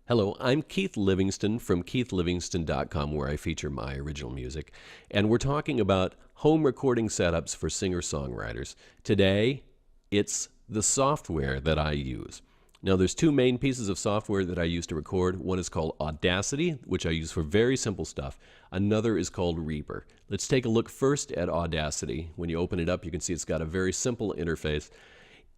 Hello, I'm Keith Livingston from keithlivingston.com, where I feature my original music, and we're talking about home recording setups for singer-songwriters. Today, it's the software that I use. Now, there's two main pieces of software that I use to record. One is called Audacity, which I use for very simple stuff. Another is called Reaper. Let's take a look first at Audacity. When you open it up, you can see it's got a very simple interface.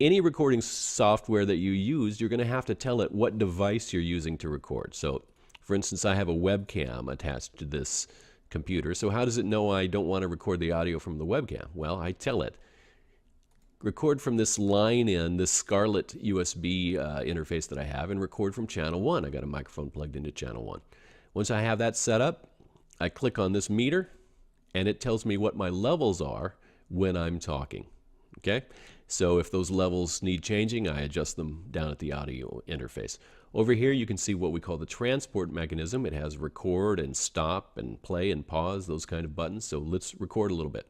Any recording software that you use, you're going to have to tell it what device you're using to record. So, for instance, I have a webcam attached to this computer. So how does it know I don't want to record the audio from the webcam? Well, I tell it, record from this line in, this Scarlett USB interface that I have, and record from channel 1. I got a microphone plugged into channel 1. Once I have that set up, I click on this meter, and it tells me what my levels are when I'm talking. Okay? So if those levels need changing, I adjust them down at the audio interface. Over here you can see what we call the transport mechanism. It has record and stop and play and pause, those kind of buttons. So let's record a little bit.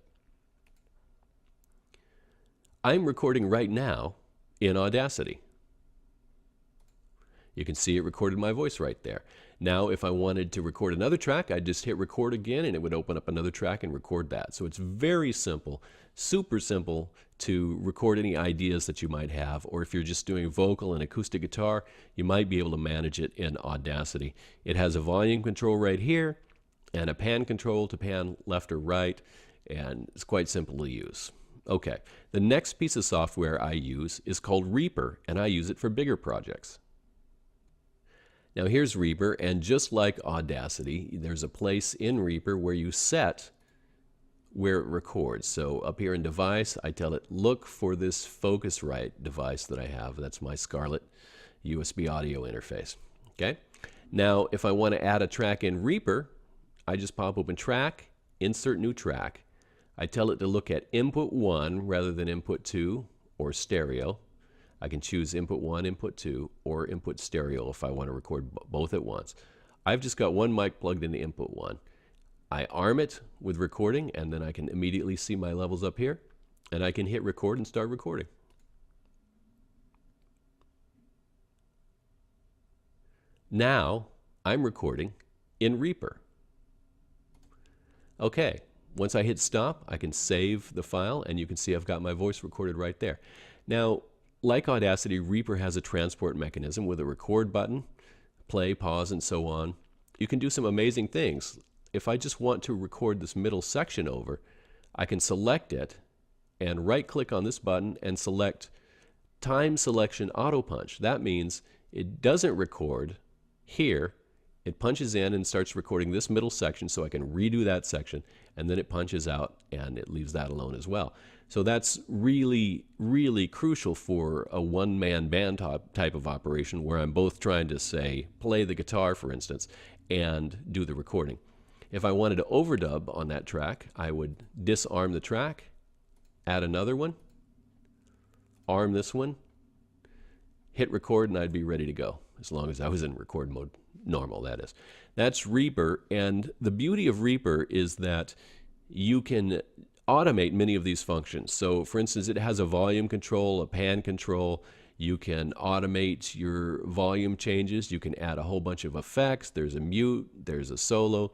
I'm recording right now in Audacity. You can see it recorded my voice right there. Now, if I wanted to record another track, I'd just hit record again and it would open up another track and record that. So it's very simple, super simple to record any ideas that you might have, or if you're just doing vocal and acoustic guitar, you might be able to manage it in Audacity. It has a volume control right here and a pan control to pan left or right, and it's quite simple to use. Okay, the next piece of software I use is called Reaper, and I use it for bigger projects. Now here's Reaper, and just like Audacity, there's a place in Reaper where you set where it records. So up here in device, I tell it, look for this Focusrite device that I have. That's my Scarlett USB audio interface. Okay. Now, if I want to add a track in Reaper, I just pop open track, insert new track. I tell it to look at input 1 rather than input 2 or stereo. I can choose input 1, input 2, or input stereo if I want to record both at once. I've just got one mic plugged into input 1. I arm it with recording, and then I can immediately see my levels up here, and I can hit record and start recording. Now I'm recording in Reaper. Okay, once I hit stop, I can save the file, and you can see I've got my voice recorded right there. Now, like Audacity, Reaper has a transport mechanism with a record button, play, pause, and so on. You can do some amazing things. If I just want to record this middle section over, I can select it and right-click on this button and select Time Selection Auto Punch. That means it doesn't record here. It punches in and starts recording this middle section, so I can redo that section, and then it punches out and it leaves that alone as well. So that's really, really crucial for a one-man band type of operation where I'm both trying to, say, play the guitar, for instance, and do the recording. If I wanted to overdub on that track, I would disarm the track, add another one, arm this one, hit record, and I'd be ready to go, as long as I was in record mode, normal that is. That's Reaper, and the beauty of Reaper is that you can automate many of these functions. So for instance, it has a volume control, a pan control. You can automate your volume changes. You can add a whole bunch of effects. There's a mute, there's a solo.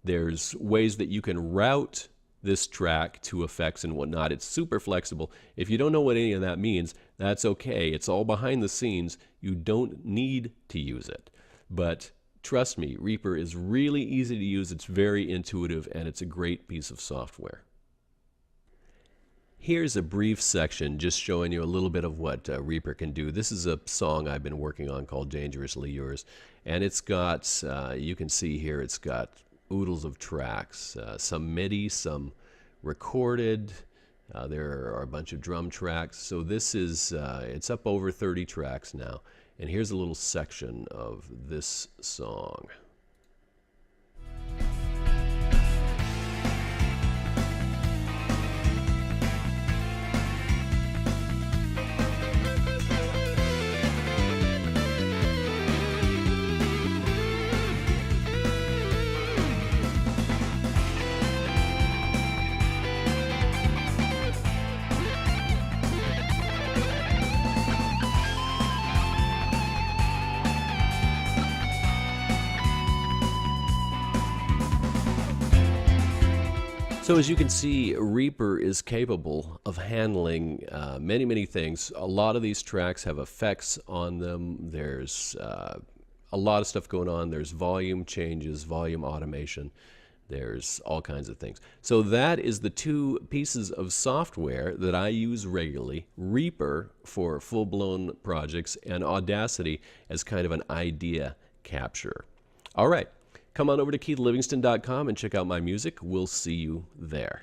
There's ways that you can route this track to effects and whatnot. It's super flexible. If you don't know what any of that means, that's okay. It's all behind the scenes. You don't need to use it. But trust me, Reaper is really easy to use. It's very intuitive, and it's a great piece of software. Here's a brief section just showing you a little bit of what Reaper can do. This is a song I've been working on called Dangerously Yours, and it's got, you can see here, it's got oodles of tracks, some MIDI, some recorded, there are a bunch of drum tracks. So this is, it's up over 30 tracks now, and here's a little section of this song. So as you can see, Reaper is capable of handling many things. A lot of these tracks have effects on them. There's a lot of stuff going on. There's volume changes, volume automation. There's all kinds of things. So that is the two pieces of software that I use regularly. Reaper for full-blown projects and Audacity as kind of an idea capture. All right. Come on over to KeithLivingston.com and check out my music. We'll see you there.